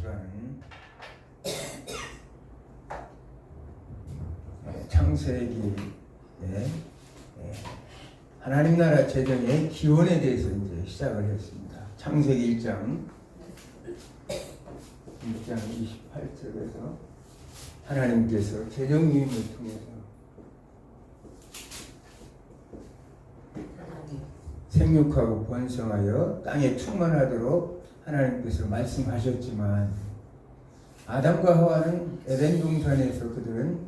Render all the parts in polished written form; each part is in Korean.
시간은 창세기의 하나님 나라 재정의 기원에 대해서 이제 시작을 했습니다. 창세기 1장 28절에서 하나님께서 재정 유임을 통해서 생육하고 번성하여 땅에 충만하도록 하나님께서 말씀하셨지만 아담과 하와는 에덴 동산에서 그들은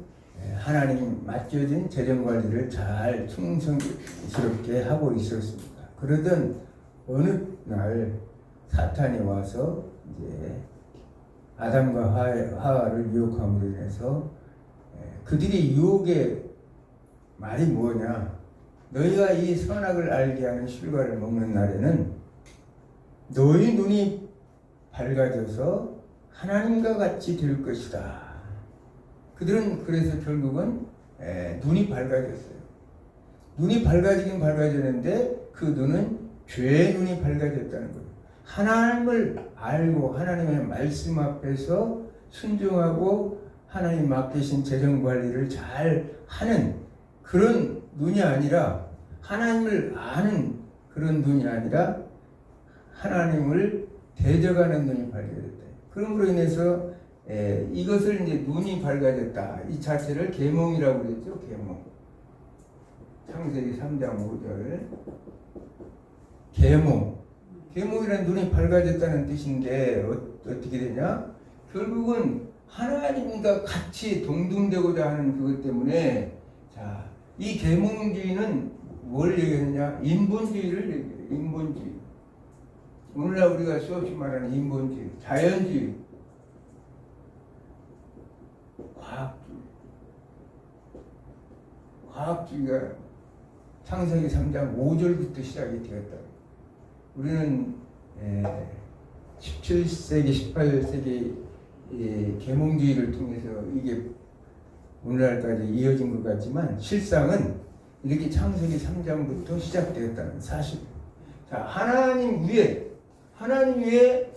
하나님 맡겨진 재정관리를 잘 충성스럽게 하고 있었습니다. 그러던 어느 날 사탄이 와서 이제 아담과 하와를 유혹함으로 인해서 그들이 유혹의 말이 뭐냐? 너희가 이 선악을 알게 하는 실과를 먹는 날에는 너희 눈이 밝아져서 하나님과 같이 될 것이다. 그들은 그래서 결국은 눈이 밝아졌어요. 눈이 밝아지긴 밝아졌는데 그 눈은 죄의 눈이 밝아졌다는 거예요. 하나님을 알고 하나님의 말씀 앞에서 순종하고 하나님 맡기신 재정관리를 잘 하는 그런 눈이 아니라 하나님을 아는 그런 눈이 아니라 하나님을 대적하는 눈이 밝아졌다. 그러므로 인해서 이것을 이제 눈이 밝아졌다. 이 자체를 계몽이라고 그랬죠. 계몽. 창세기 3장 5절. 계몽. 계몽이란 눈이 밝아졌다는 뜻인데 어떻게 되냐? 결국은 하나님과 같이 동등되고자 하는 그것 때문에 자, 이 계몽주의는 뭘 얘기하느냐? 인본주의를 얘기해요. 인본주의. 오늘날 우리가 수없이 말하는 인본주의, 자연주의, 과학주의. 과학주의가 창세기 3장 5절부터 시작이 되었다. 우리는 17세기, 18세기 계몽주의를 통해서 이게 오늘날까지 이어진 것 같지만 실상은 이렇게 창세기 3장부터 시작되었다는 사실. 자, 하나님 위에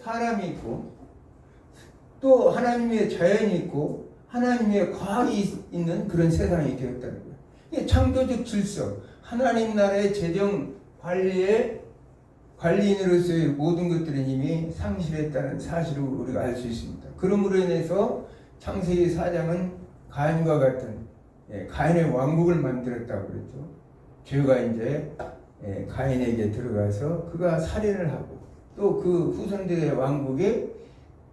사람이 있고 또 하나님 위에 자연이 있고 하나님 위에 과학이 있는 그런 세상이 되었다는 거예요. 이게 창조적 질서, 하나님 나라의 재정 관리인으로서의 모든 것들은 이미 상실했다는 사실을 우리가 알 수 있습니다. 그러므로 인해서 창세기 4장은 가인과 같은 가인의 왕국을 만들었다고 그랬죠. 죄가 이제 가인에게 들어가서 그가 살인을 하고 또 그 후손들의 왕국에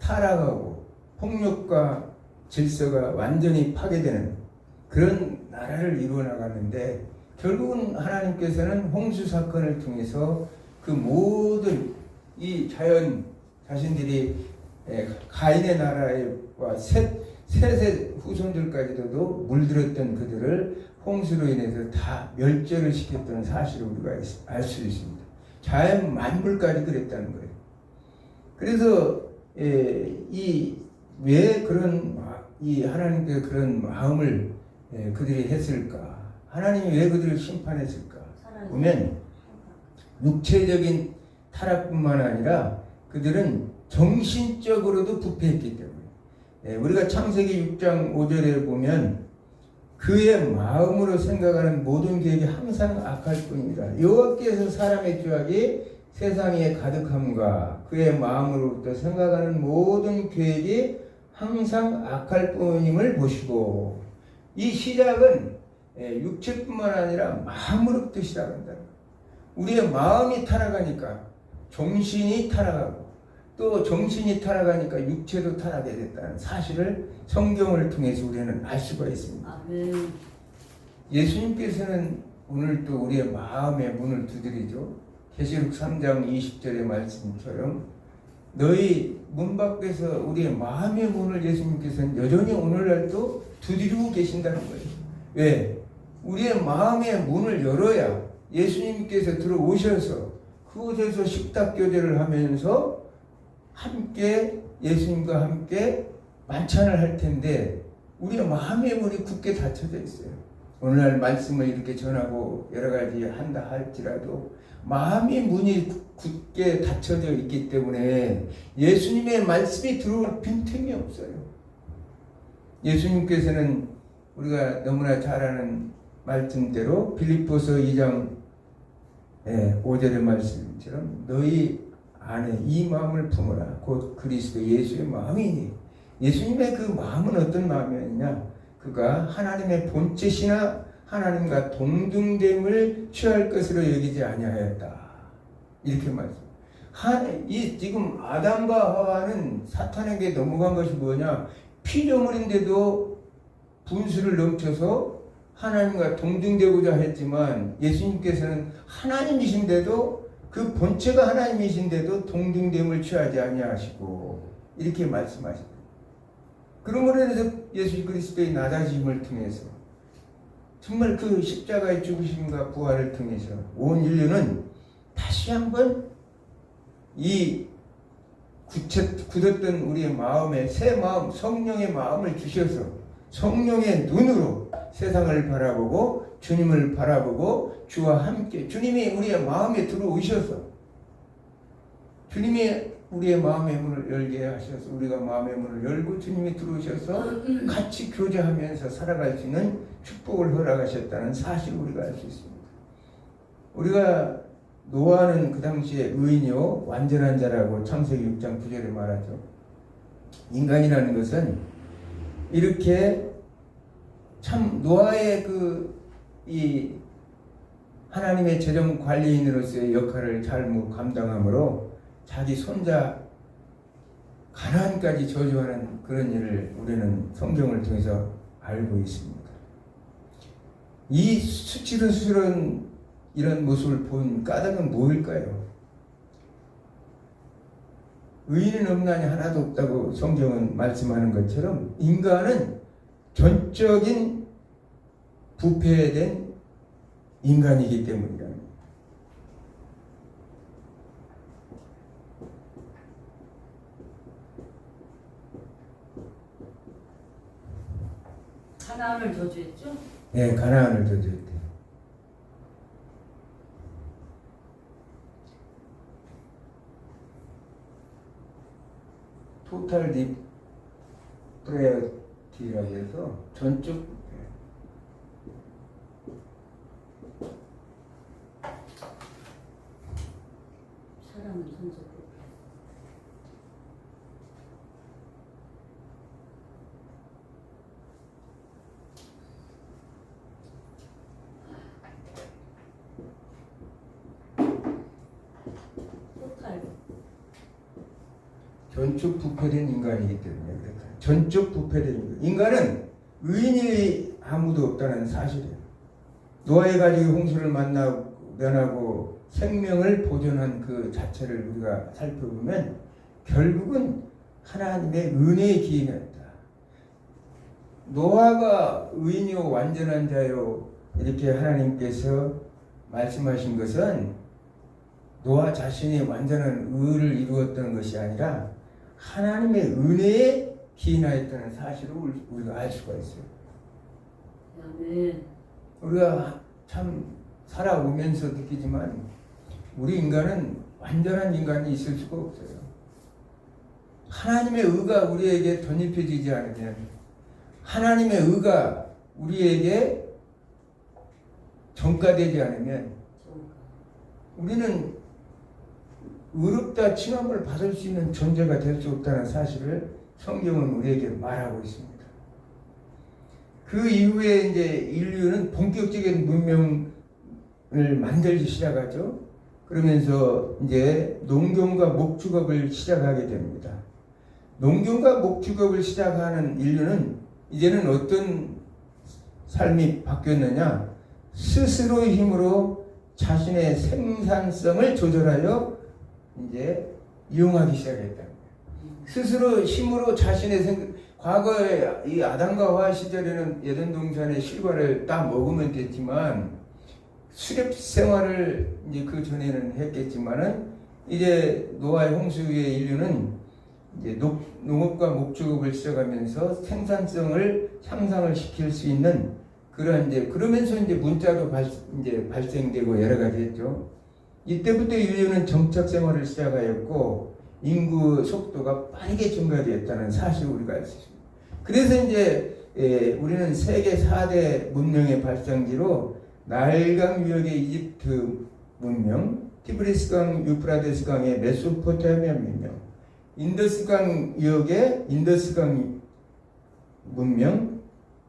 타락하고 폭력과 질서가 완전히 파괴되는 그런 나라를 이루어 나가는데 결국은 하나님께서는 홍수 사건을 통해서 그 모든 이 자연 자신들이 가인의 나라와 셋의 후손들까지도 물들었던 그들을 홍수로 인해서 다 멸절을 시켰다는 사실을 우리가 알 수 있습니다. 자연 만물까지 그랬다는 거예요. 그래서 왜 그런 이 하나님께서 그런 마음을 그들이 했을까? 하나님이 왜 그들을 심판했을까? 보면 육체적인 타락뿐만 아니라 그들은 정신적으로도 부패했기 때문에 우리가 창세기 6장 5절에 보면 그의 마음으로 생각하는 모든 계획이 항상 악할 뿐이다. 여호와께서 사람의 죄악이 세상에 가득함과 그의 마음으로부터 생각하는 모든 계획이 항상 악할 뿐임을 보시고 이 시작은 육체뿐만 아니라 마음으로부터 시작한다. 우리의 마음이 타락하니까 정신이 타락하고 또 정신이 타락하니까 육체도 타락하게 됐다는 사실을 성경을 통해서 우리는 알 수가 있습니다. 아멘. 예수님께서는 오늘 또 우리의 마음의 문을 두드리죠. 계시록 3장 20절의 말씀처럼 너희 문 밖에서 우리의 마음의 문을 예수님께서는 여전히 오늘날도 두드리고 계신다는 거예요. 왜? 우리의 마음의 문을 열어야 예수님께서 들어오셔서 그곳에서 식탁교제를 하면서 함께 예수님과 함께 만찬을 할 텐데 우리의 마음의 문이 굳게 닫혀져 있어요. 오늘날 말씀을 이렇게 전하고 여러 가지 한다 할지라도 마음의 문이 굳게 닫혀져 있기 때문에 예수님의 말씀이 들어올 빈틈이 없어요. 예수님께서는 우리가 너무나 잘 아는 말씀대로 빌립보서 2장 5절의 말씀처럼 너희 안에 이 마음을 품어라. 곧 그리스도 예수의 마음이니. 예수님의 그 마음은 어떤 마음이었냐? 그가 하나님의 본체시나 하나님과 동등됨을 취할 것으로 여기지 아니하였다. 이렇게 말씀. 이 지금 아담과 하와는 사탄에게 넘어간 것이 뭐냐? 피조물인데도 분수를 넘쳐서 하나님과 동등되고자 했지만 예수님께서는 하나님이신데도 그 본체가 하나님이신데도 동등됨을 취하지 아니하시고 이렇게 말씀하십니다. 그러므로 인해서 예수 그리스도의 낮아짐을 통해서 정말 그 십자가의 죽으심과 부활을 통해서 온 인류는 다시 한번 이 굳었던 우리의 마음에 새 마음, 성령의 마음을 주셔서 성령의 눈으로 세상을 바라보고 주님을 바라보고 주와 함께 주님이 우리의 마음에 들어오셔서 주님이 우리의 마음의 문을 열게 하셔서 우리가 마음의 문을 열고 주님이 들어오셔서 같이 교제하면서 살아갈 수 있는 축복을 허락하셨다는 사실을 우리가 알 수 있습니다. 우리가 노아는 그 당시에 의인이요 완전한 자라고 창세기 6장 9절에 말하죠. 인간이라는 것은 이렇게 참 노아의 이 하나님의 재정 관리인으로서의 역할을 잘 감당함으로 자기 손자 가나안까지 저주하는 그런 일을 우리는 성경을 통해서 알고 있습니다. 이 수치스러운 이런 모습을 본 까닭은 뭐일까요? 의인은 없나니 하나도 없다고 성경은 말씀하는 것처럼 인간은 전적인 부패된 인간이기 때문이다. 가나안을 저주했죠? 네, 가나안을 저주했대요. 토탈 디프레어티라고 해서 전적 사람은 전적 전적 부패된 인간이기 때문에 그렇다. 전적 부패된 인간은 의인이 아무도 없다는 사실이에요. 노아의 가족이 홍수를 면하고 생명을 보존한 그 자체를 우리가 살펴보면 결국은 하나님의 은혜의 기인이었다. 노아가 의인이요 완전한 자요 이렇게 하나님께서 말씀하신 것은 노아 자신이 완전한 의를 이루었던 것이 아니라 하나님의 은혜에 기인하였다는 사실을 우리가 알 수가 있어요. 아멘. 우리가 참 살아오면서 느끼지만 우리 인간은 완전한 인간이 있을 수가 없어요. 하나님의 의가 우리에게 덧입혀지지 않으면 하나님의 의가 우리에게 전가되지 않으면 우리는 의롭다 칭함을 받을 수 있는 존재가 될 수 없다는 사실을 성경은 우리에게 말하고 있습니다. 그 이후에 이제 인류는 본격적인 문명을 만들기 시작하죠. 그러면서 이제 농경과 목축업을 시작하게 됩니다. 농경과 목축업을 시작하는 인류는 이제는 어떤 삶이 바뀌었느냐? 스스로의 힘으로 자신의 생산성을 조절하여 이제 이용하기 시작했다. 스스로 힘으로 자신의 과거에 이 아담과 하와 시절에는 에덴 동산의 실과를 따 먹으면 됐지만 수렵 생활을 이제 그 전에는 했겠지만은 이제 노아의 홍수 후에 인류는 이제 농업과 목축업을 시작하면서 생산성을 향상을 시킬 수 있는 그런 이제 그러면서 이제 문자도 발생되고 여러 가지 했죠. 이때부터 인류는 정착 생활을 시작하였고 인구 속도가 빠르게 증가되었다는 사실을 우리가 알 수 있습니다. 그래서 이제 우리는 세계 4대 문명의 발상지로 나일강 유역의 이집트 문명, 티브리스강 유프라데스강의 메소포타미아 문명, 인더스강 유역의 인더스강 문명,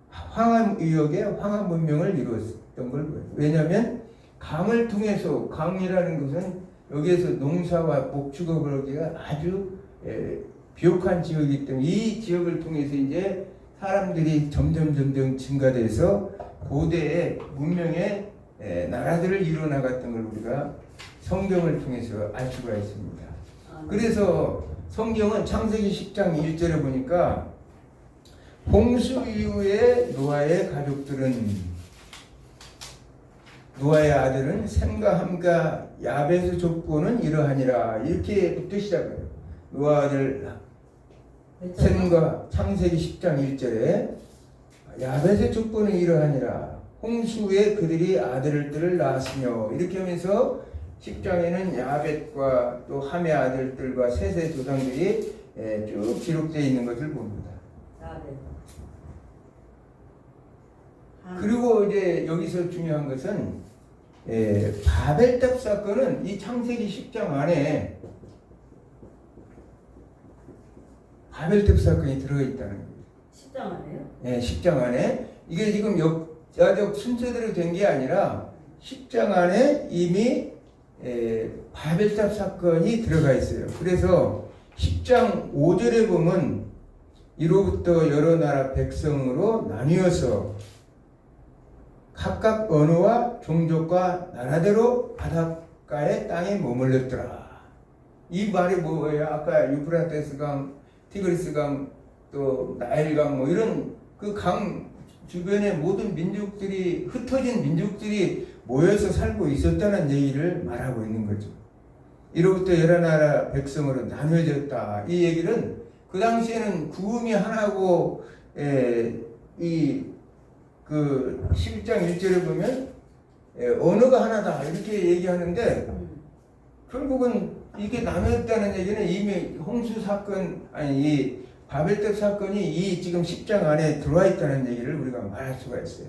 황하 유역의 황하 문명을 이루었던 걸 보여요. 왜냐하면 강을 통해서, 강이라는 것은 여기에서 농사와 목축업을 하기가 아주 비옥한 지역이기 때문에 이 지역을 통해서 이제 사람들이 점점 증가돼서 고대의 문명의 나라들을 이루어 나갔던 걸 우리가 성경을 통해서 알 수가 있습니다. 그래서 성경은 창세기 10장 1절에 보니까 홍수 이후에 노아의 아들은 셈과 함과 야베스 족보는 이러하니라 이렇게부터 시작해요. 노아 아들 셈과 창세기 10장 1절에 야벳의 족보는 이러하니라 홍수 후에 그들이 아들들을 낳았으며 이렇게 하면서 10장에는 야벳과 또 함의 아들들과 셋의 조상들이 쭉 기록되어 있는 것을 봅니다. 그리고 이제 여기서 중요한 것은 바벨탑 사건은 이 창세기 10장 안에 바벨탑 사건이 들어가 있다는 거예요. 10장 안에요? 네, 10장 안에 이게 지금 역사적 순서대로 된 게 아니라 10장 안에 이미 바벨탑 사건이 들어가 있어요. 그래서 10장 5절에 보면 이로부터 여러 나라 백성으로 나뉘어서 각각 언어와 종족과 나라대로 바닷가의 땅에 머물렀더라. 이 말이 뭐예요? 아까 유프라테스강, 티그리스강, 또 나일강 뭐 이런 그 강 주변의 모든 민족들이 흩어진 민족들이 모여서 살고 있었다는 얘기를 말하고 있는 거죠. 이로부터 여러 나라 백성으로 나뉘어졌다. 이 얘기는 그 당시에는 구음이 하나고 그 11장 1절에 보면 언어가 하나다 이렇게 얘기하는데 결국은 이게 나누었다는 얘기는 이미 홍수 사건 이 바벨탑 사건이 이 지금 10장 안에 들어와 있다는 얘기를 우리가 말할 수가 있어요.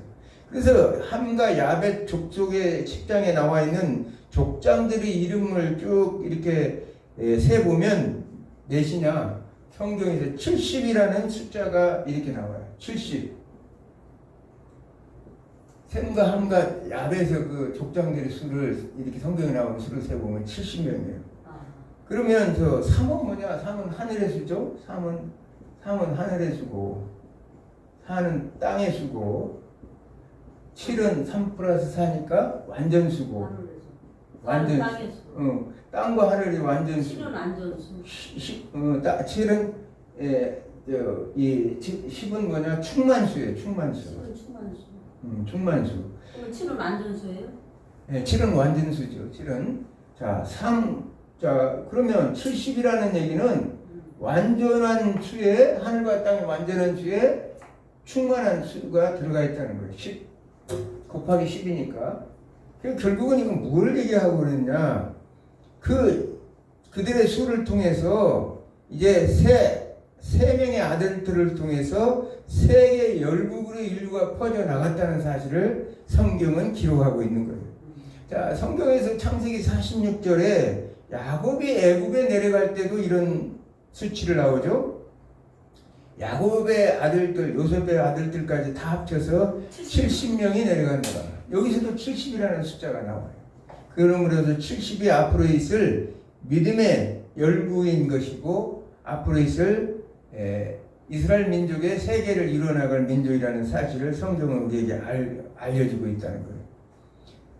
그래서 함과 야벳 족속의 10장에 나와 있는 족장들의 이름을 쭉 이렇게 세 보면 몇이냐? 성경에서 70이라는 숫자가 이렇게 나와요. 70. 셈과 함과 야벳의 그 족장들의 수를 이렇게 성경에 나오는 수를 세 보면 70명이에요. 그러면 저 3은 뭐냐? 3은 하늘의 수죠. 3은 하늘의 수고 4는 땅의 수고 7은 3 플러스 4니까 완전 수고 완전 땅의 수. 땅과 하늘이 완전 수. 7은 안전수. 7은 이 10은 뭐냐? 충만수예요. 충만수. 7은 충만수. 충만수. 그럼 7은 안전수예요? 네, 7은 완전수죠. 7은 자, 그러면 70이라는 얘기는 완전한 수에 하늘과 땅의 완전한 수에 충만한 수가 들어가 있다는 거예요. 10 곱하기 10이니까. 결국은 이건 뭘 얘기하고 그랬냐? 그들의 수를 통해서 이제 세 명의 아들들을 통해서 세계 열국으로 인류가 퍼져 나갔다는 사실을 성경은 기록하고 있는 거예요. 자, 성경에서 창세기 46절에 야곱이 애굽에 내려갈 때도 이런 수치를 나오죠. 야곱의 아들들, 요셉의 아들들까지 다 합쳐서 70명이 내려간다. 여기서도 70이라는 숫자가 나와요. 그러므로서 70이 앞으로 있을 믿음의 열구인 것이고 앞으로 있을 이스라엘 민족의 세계를 이루어나갈 민족이라는 사실을 성경은 우리에게 알려주고 있다는 거예요.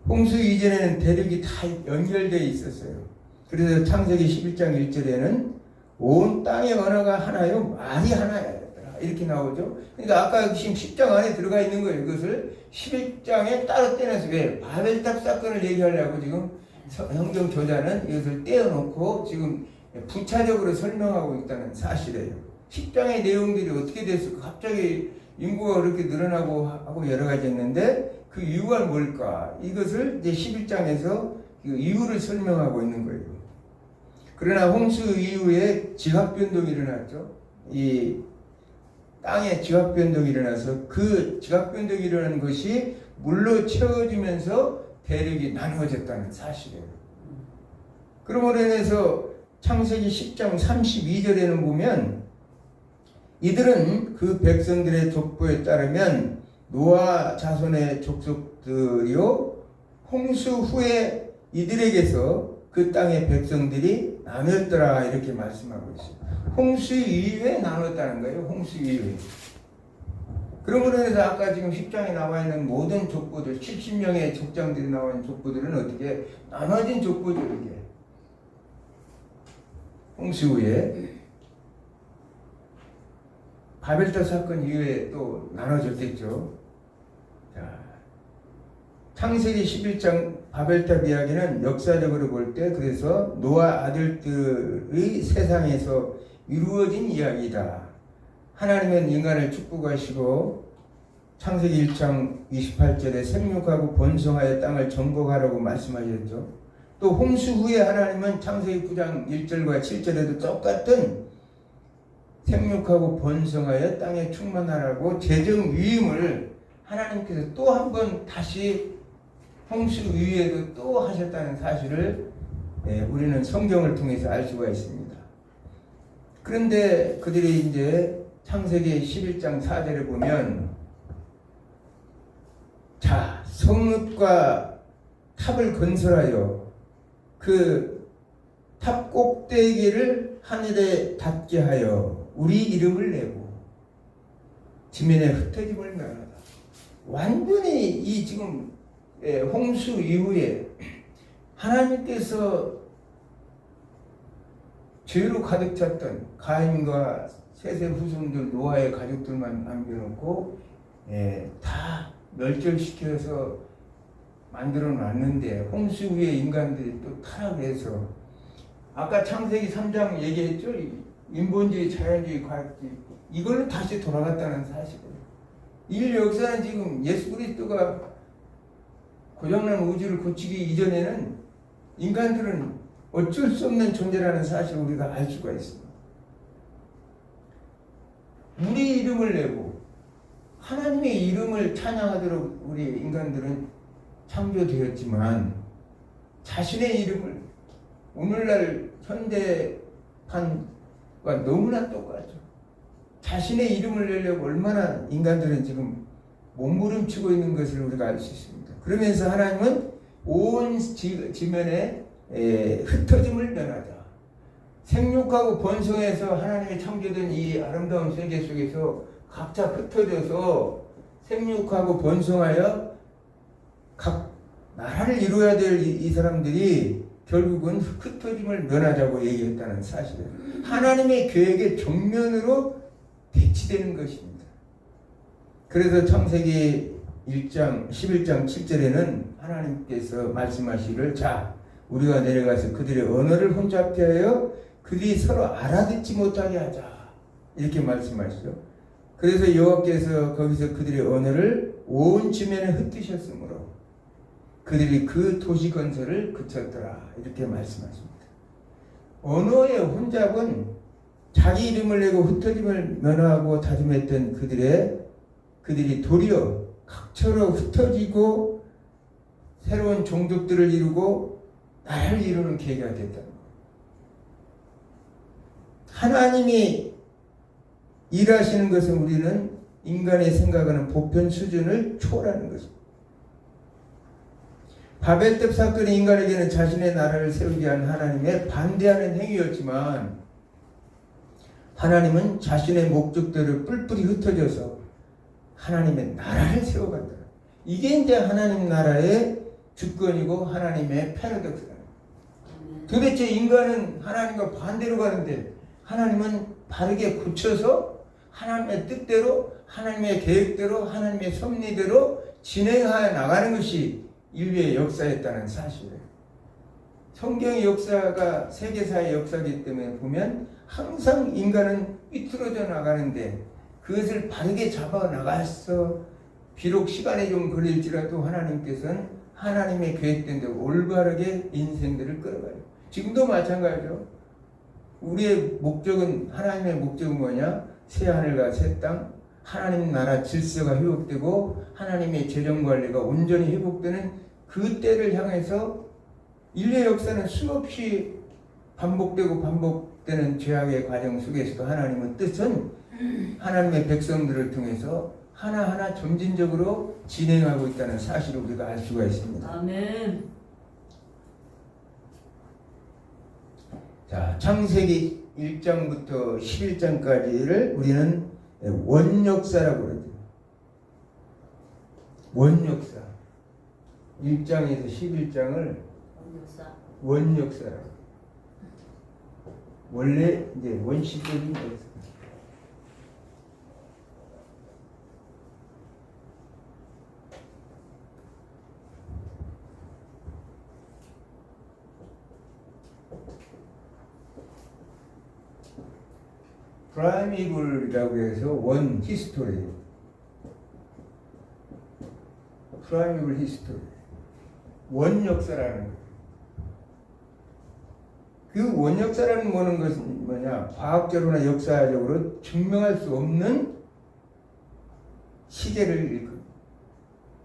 홍수 이전에는 대륙이 다 연결되어 있었어요. 그래서 창세기 11장 1절에는 온 땅의 언어가 하나요, 말이 하나야 이렇게 나오죠. 그러니까 아까 지금 10장 안에 들어가 있는 거예요. 이것을 11장에 따로 떼내서 왜 바벨탑 사건을 얘기하려고 지금 성경 저자는 이것을 떼어놓고 지금 부차적으로 설명하고 있다는 사실이에요. 10장의 내용들이 어떻게 됐을까? 갑자기 인구가 그렇게 늘어나고 하고 여러 가지 했는데 그 이유가 뭘까? 이것을 이제 11장에서 그 이유를 설명하고 있는 거예요. 그러나 홍수 이후에 지각 변동이 일어났죠. 이 땅에 지각 변동이 일어나서 그 지각 변동이 일어나는 것이 물로 채워지면서 대륙이 나누어졌다는 사실이에요. 그러므로 인해서 창세기 10장 32절에는 보면 이들은 그 백성들의 족보에 따르면 노아 자손의 족속들이요 홍수 후에 이들에게서 그 땅의 백성들이 나눴더라 이렇게 말씀하고 있어요. 홍수 이후에 나눴다는 거예요. 홍수 이후에. 그러므로 해서 아까 지금 10장에 나와 있는 모든 족보들 70명의 족장들이 나와 있는 족보들은 어떻게 나눠진 족보죠. 이게 홍수 후에 바벨탑 사건 이후에 또 나눠졌겠죠. 자, 창세기 11장 바벨탑 이야기는 역사적으로 볼 때 그래서 노아 아들들의 세상에서 이루어진 이야기다. 하나님은 인간을 축복하시고 창세기 1장 28절에 생육하고 번성하여 땅을 정복하라고 말씀하셨죠. 또 홍수 후에 하나님은 창세기 9장 1절과 7절에도 똑같은 생육하고 번성하여 땅에 충만하라고 재정 위임을 하나님께서 또 한 번 다시 홍수 이후에도 또 하셨다는 사실을 우리는 성경을 통해서 알 수가 있습니다. 그런데 그들이 이제 창세기 11장 4절에 보면 자 성읍과 탑을 건설하여 그 탑 꼭대기를 하늘에 닿게 하여 우리 이름을 내고 지면에 흩어짐을 면하다. 완전히 이 지금 홍수 이후에 하나님께서 죄로 가득 찼던 가인과 셋의 후손들 노아의 가족들만 남겨놓고 다 멸절시켜서 만들어 놨는데 홍수 후에 인간들이 또 타락해서 아까 창세기 3장 얘기했죠. 인본주의, 자연주의, 과학주의 이걸로 다시 돌아갔다는 사실이에요. 이 역사는 지금 예수 그리스도가 고장난 우주를 고치기 이전에는 인간들은 어쩔 수 없는 존재라는 사실을 우리가 알 수가 있습니다. 우리 이름을 내고 하나님의 이름을 찬양하도록 우리 인간들은 창조되었지만 자신의 이름을 오늘날 현대판과 너무나 똑같죠. 자신의 이름을 내려고 얼마나 인간들은 지금 몸부림치고 있는 것을 우리가 알 수 있습니다. 그러면서 하나님은 온 지면에 흩어짐을 면하자. 생육하고 번성해서 하나님이 창조된 이 아름다운 세계 속에서 각자 흩어져서 생육하고 번성하여 각 나라를 이루어야 될 이 사람들이 결국은 흩어짐을 면하자고 얘기했다는 사실이에요. 하나님의 계획의 정면으로 대치되는 것입니다. 그래서 창세기 1장 11장 7절에는 하나님께서 말씀하시기를 자 우리가 내려가서 그들의 언어를 혼잡게 하여 그들이 서로 알아듣지 못하게 하자 이렇게 말씀하시죠. 그래서 여호와께서 거기서 그들의 언어를 온 지면에 흩으셨으므로 그들이 그 도시 건설을 그쳤더라 이렇게 말씀하십니다. 언어의 혼잡은 자기 이름을 내고 흩어짐을 면하고 다짐했던 그들이 도리어 각처로 흩어지고 새로운 종족들을 이루고 나라를 이루는 계기가 됐다는 거예요. 하나님이 일하시는 것은 우리는 인간의 생각하는 보편 수준을 초월하는 것입니다. 바벨탑 사건이 인간에게는 자신의 나라를 세우기 위한 하나님의 반대하는 행위였지만 하나님은 자신의 목적대로 뿔뿔이 흩어져서 하나님의 나라를 세워간다. 이게 이제 하나님 나라의 주권이고 하나님의 패러독스다. 도대체 인간은 하나님과 반대로 가는데 하나님은 바르게 고쳐서 하나님의 뜻대로 하나님의 계획대로 하나님의 섭리대로 진행하여 나가는 것이 인류의 역사였다는 사실이에요. 성경의 역사가 세계사의 역사이기 때문에 보면 항상 인간은 삐뚤어져 나가는데 그것을 바르게 잡아 나가서 비록 시간이 좀 걸릴지라도 하나님께서는 하나님의 계획된 대로 올바르게 인생들을 끌어가요. 지금도 마찬가지죠. 우리의 목적은, 하나님의 목적은 뭐냐? 새 하늘과 새 땅, 하나님 나라 질서가 회복되고 하나님의 재정관리가 온전히 회복되는 그 때를 향해서 인류의 역사는 수없이 반복되는 죄악의 과정 속에서도 하나님의 뜻은 하나님의 백성들을 통해서 하나하나 점진적으로 진행하고 있다는 사실을 우리가 알 수가 있습니다. 아멘. 자, 창세기 1장부터 11장까지를 우리는 원역사라고 그러죠. 원역사. 1장에서 11장을 원역사. 원역사라고. 원래 이제 원시적인 역사. 프라이미블이라고 해서 원 히스토리, 프라이미블 히스토리, 원 역사라는 거예요. 그 원 역사라는 거는 것은 뭐냐? 과학적으로나 역사적으로 증명할 수 없는 시제를 일컫.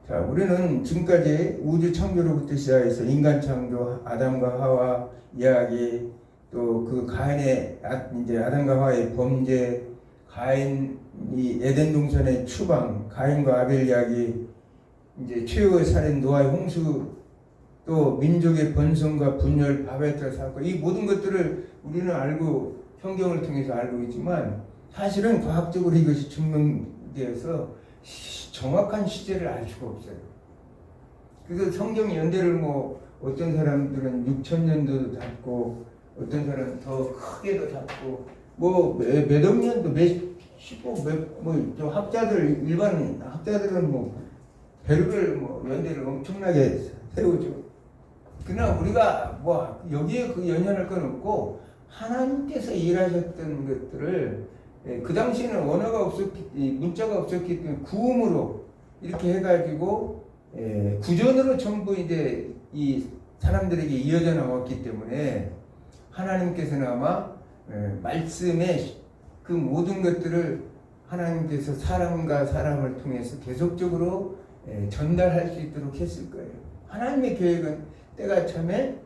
자, 우리는 지금까지 우주 창조로부터 시작해서 인간 창조, 아담과 하와 이야기, 또 그 가인의 이제 아담과 하와의 범죄, 가인이 에덴 동산의 추방, 가인과 아벨 이야기, 이제 최후의 살인 노아의 홍수, 또 민족의 번성과 분열, 바벨탑 사건, 이 모든 것들을 우리는 알고 성경을 통해서 알고 있지만 사실은 과학적으로 이것이 증명되어서 정확한 시제를 알 수가 없어요. 그래서 성경 연대를 뭐 어떤 사람들은 6,000년도 잡고 어떤 사람은 더 크게도 잡고 뭐 몇억 년도 뭐 학자들 일반 학자들은 뭐 별을 뭐 연대를 엄청나게 세우죠. 그러나 우리가 뭐 여기에 그 연연할 건 없고 하나님께서 일하셨던 것들을 그 당시에는 언어가 없었기, 문자가 없었기 때문에 구음으로 이렇게 해가지고 구전으로 전부 이제 이 사람들에게 이어져 나왔기 때문에 하나님께서는 아마 말씀의 그 모든 것들을 하나님께서 사람과 사람을 통해서 계속적으로 전달할 수 있도록 했을 거예요. 하나님의 계획은 때가 참에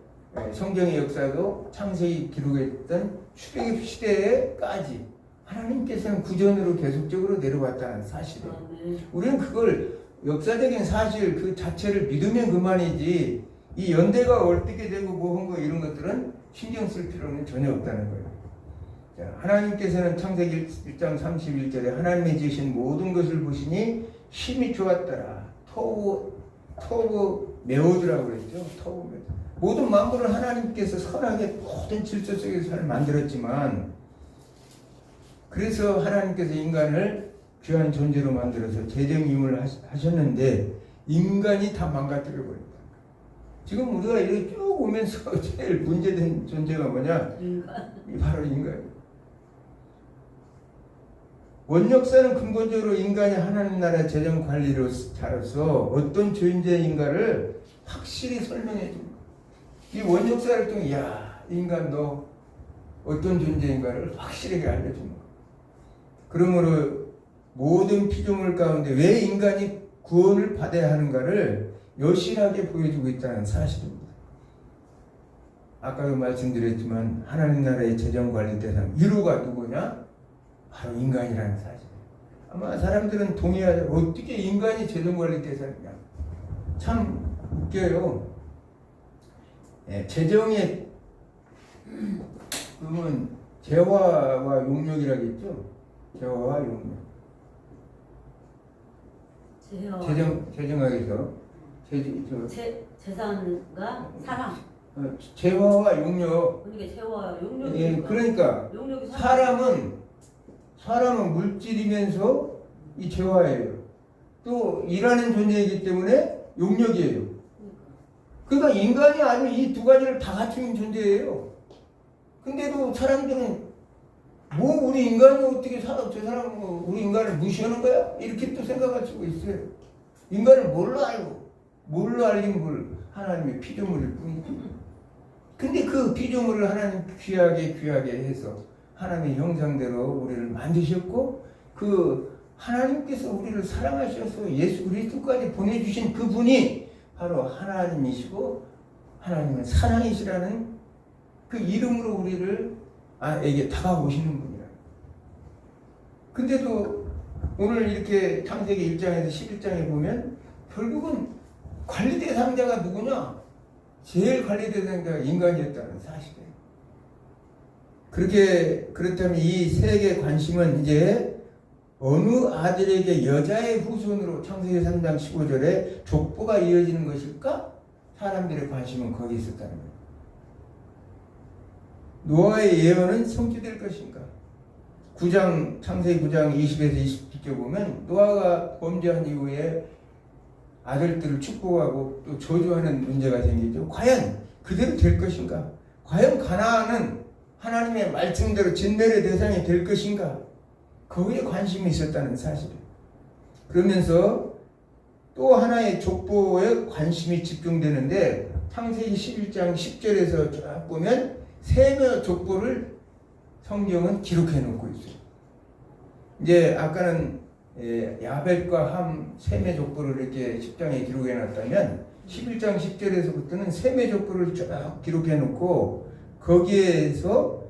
성경의 역사도 창세기 기록했던 출애굽 시대에까지 하나님께서는 구전으로 계속적으로 내려왔다는 사실이에요. 우리는 그걸 역사적인 사실 그 자체를 믿으면 그만이지 이 연대가 어떻게 되고 뭐 한 거 이런 것들은 신경 쓸 필요는 전혀 없다는 거예요. 자, 하나님께서는 창세기 1장 31절에 하나님이 지으신 모든 것을 보시니 힘이 좋았더라. 토부 메오드라고 그랬죠. 토부 메오드. 모든 만물을 하나님께서 선하게 모든 질서 속에서 잘 만들었지만 그래서 하나님께서 인간을 귀한 존재로 만들어서 재정임을 하셨는데 인간이 다 망가뜨려 버렸다. 지금 우리가 이렇게 쭉 오면서 제일 문제된 존재가 뭐냐? 인간. 바로 인간이에요. 원역사는 근본적으로 인간이 하나님 나라의 재정 관리자로서 어떤 존재인가를 확실히 설명해 줍니다. 이 원역사를 통해 야 인간 너 어떤 존재인가를 확실하게 알려줍니다. 그러므로 모든 피조물 가운데 왜 인간이 구원을 받아야 하는가를 여실하게 보여주고 있다는 사실입니다. 아까도 말씀드렸지만 하나님 나라의 재정관리 대상 1호가 누구냐? 바로 인간이라는 사실. 아마 사람들은 동의하죠. 어떻게 인간이 재정관리 대상이냐? 참 웃겨요. 재정의 그러면 재화와 용력이라겠죠? 재화와 용력. 재정학에서 재산과 사랑. 재화와 용력. 그러니까 재화 용력이. 예, 그러니까 용력이 사람은 물질이면서 이 재화예요. 또 일하는 존재이기 때문에 용력이에요. 그러니까 인간이 아주 이 두 가지를 다 갖춘 존재예요. 근데도 사람들은 뭐 우리 인간이 어떻게 저 사람 우리 인간을 무시하는 거야? 이렇게 또 생각할 수가 있어요. 인간을 뭘로 알고 뭘로 알린 물? 하나님의 피조물일 뿐이지. 근데 그 피조물을 하나님 귀하게 해서 하나님의 형상대로 우리를 만드셨고, 그 하나님께서 우리를 사랑하셔서 예수 그리스도까지 보내주신 그분이 바로 하나님이시고 하나님은 사랑이시라는 그 이름으로 우리를 에게 다가오시는 분이라. 근데도 오늘 이렇게 창세기 1장에서 11장에 보면 결국은 관리 대상자가 누구냐? 제일 관리 대상자가 인간이었다는 사실이에요. 그렇다면 이 세계 관심은 이제 어느 아들에게 여자의 후손으로 창세기 3장 15절에 족보가 이어지는 것일까? 사람들의 관심은 거기 있었다는 거예요. 노아의 예언은 성취될 것인가? 창세기 9장 20에서 20절 보면 노아가 범죄한 이후에 아들들을 축복하고 또 저주하는 문제가 생기죠. 과연 그대로 될 것인가? 과연 가나안은 하나님의 말씀대로 진멸의 대상이 될 것인가? 거기에 관심이 있었다는 사실이에요. 그러면서 또 하나의 족보에 관심이 집중되는데 창세기 11장 10절에서 쫙 보면 셈의 족보를 성경은 기록해 놓고 있어요. 이제 아까는 야벳과 함 셈의 족보를 이렇게 10장에 기록해 놨다면 11장 10절에서부터는 셈의 족보를 쫙 기록해 놓고 거기에서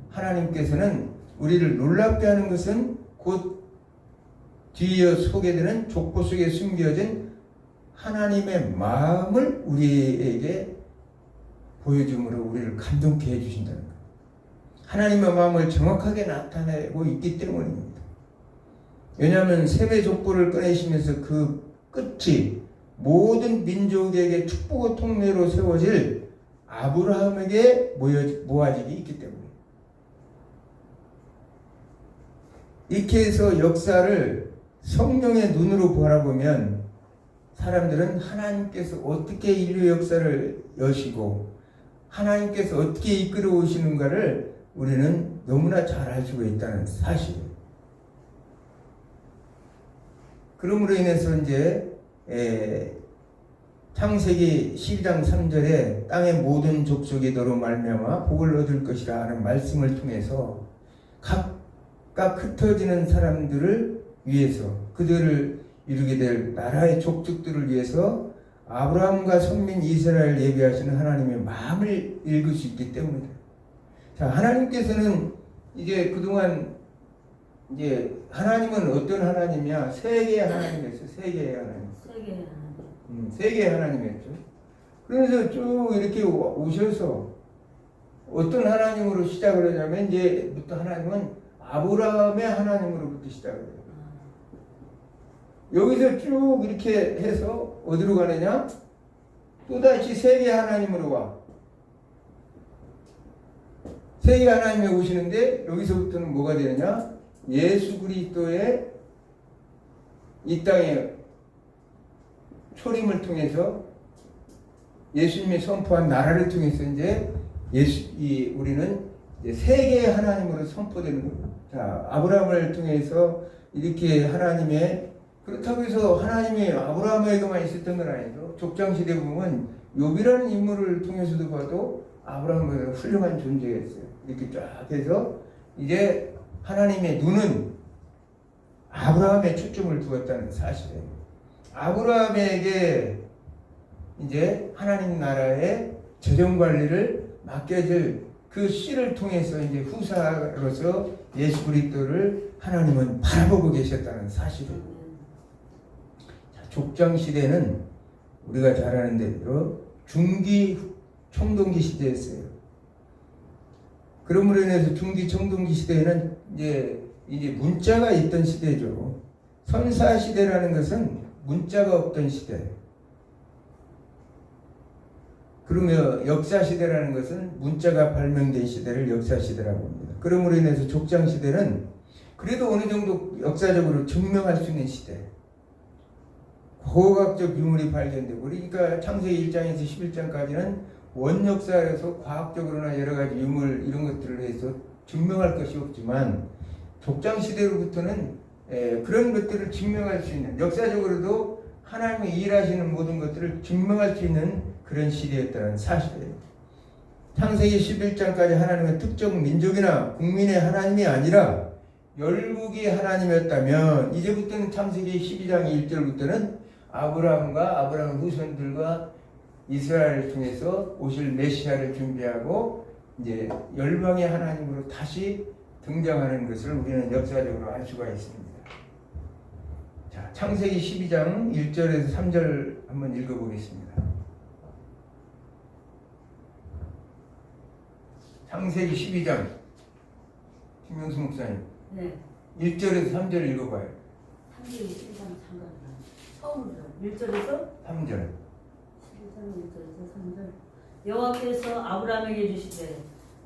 하나님께서는 우리를 놀랍게 하는 것은 곧 뒤이어 소개되는 족보 속에 숨겨진 하나님의 마음을 우리에게 보여줌으로 우리를 감동케 해주신다는 거예요. 하나님의 마음을 정확하게 나타내고 있기 때문입니다. 왜냐하면 셈의 족보를 꺼내시면서 그 끝이 모든 민족에게 축복의 통로로 세워질 아브라함에게 모아지기 있기 때문에 이렇게 해서 역사를 성령의 눈으로 바라보면 사람들은 하나님께서 어떻게 인류 역사를 여시고 하나님께서 어떻게 이끌어 오시는가를 우리는 너무나 잘 알 수가 있다는 사실이에요. 그러므로 인해서 이제 창세기 12장 3절에 땅의 모든 족속이 너로 말미암아 복을 얻을 것이라 하는 말씀을 통해서 각각 흩어지는 사람들을 위해서 그들을 이루게 될 나라의 족속들을 위해서 아브라함과 선민 이스라엘 예비하시는 하나님의 마음을 읽을 수 있기 때문이다. 자, 하나님께서는 이제 그동안 이제 하나님은 어떤 하나님이야? 세계의 하나님이었어요. 세계의 하나님. 세계의 하나님이었죠. 그래서 쭉 이렇게 오셔서 어떤 하나님으로 시작을 하냐면 이제부터 하나님은 아브라함의 하나님으로부터 시작을 해요. 여기서 쭉 이렇게 해서 어디로 가느냐? 또다시 세계 하나님으로 와. 세계 하나님이 오시는데 여기서부터는 뭐가 되느냐? 예수 그리스도의 이 땅에 초림을 통해서 예수님이 선포한 나라를 통해서 이제 우리는 이제 세계의 하나님으로 선포되는 겁니다. 자, 아브라함을 통해서 이렇게 하나님의 그렇다고 해서 하나님이 아브라함에게만 있었던 건 아니죠. 족장시대 보면 욥이라는 인물을 통해서도 봐도 아브라함은 훌륭한 존재였어요. 이렇게 쫙 해서 이제 하나님의 눈은 아브라함에 초점을 두었다는 사실이에요. 아브라함에게 이제 하나님 나라의 재정 관리를 맡겨질 그 씨를 통해서 이제 후사로서 예수 그리스도를 하나님은 바라보고 계셨다는 사실이에요. 족장 시대는 우리가 잘 아는 대로 중기 청동기 시대였어요. 그러므로 인해서 중기 청동기 시대에는 이제 문자가 있던 시대죠. 선사 시대라는 것은 문자가 없던 시대. 그러면 역사 시대라는 것은 문자가 발명된 시대를 역사 시대라고 합니다. 그러므로 인해서 족장 시대는 그래도 어느 정도 역사적으로 증명할 수 있는 시대. 고고학적 유물이 발견되고 그러니까 창세기 1장에서 11장까지는 원역사에서 과학적으로나 여러 가지 유물 이런 것들을 해서 증명할 것이 없지만 족장 시대로부터는 그런 것들을 증명할 수 있는 역사적으로도 하나님이 일하시는 모든 것들을 증명할 수 있는 그런 시대였다는 사실이에요. 창세기 11장까지 하나님은 특정 민족이나 국민의 하나님이 아니라 열국의 하나님이었다면 이제부터는 창세기 12장 1절부터는 아브라함과 아브라함 후손들과 이스라엘을 통해서 오실 메시아를 준비하고 이제 열방의 하나님으로 다시 등장하는 것을 우리는 역사적으로 알 수가 있습니다. 자, 창세기 12장 1절에서 3절 한번 읽어보겠습니다. 창세기 12장 김명수 목사님 네. 1절에서 3절 읽어봐요. 창세기 12장 잠깐 처음으로 1절에서 3절 12장 1절에서 3절 여호와께서 아브라함에게 주시되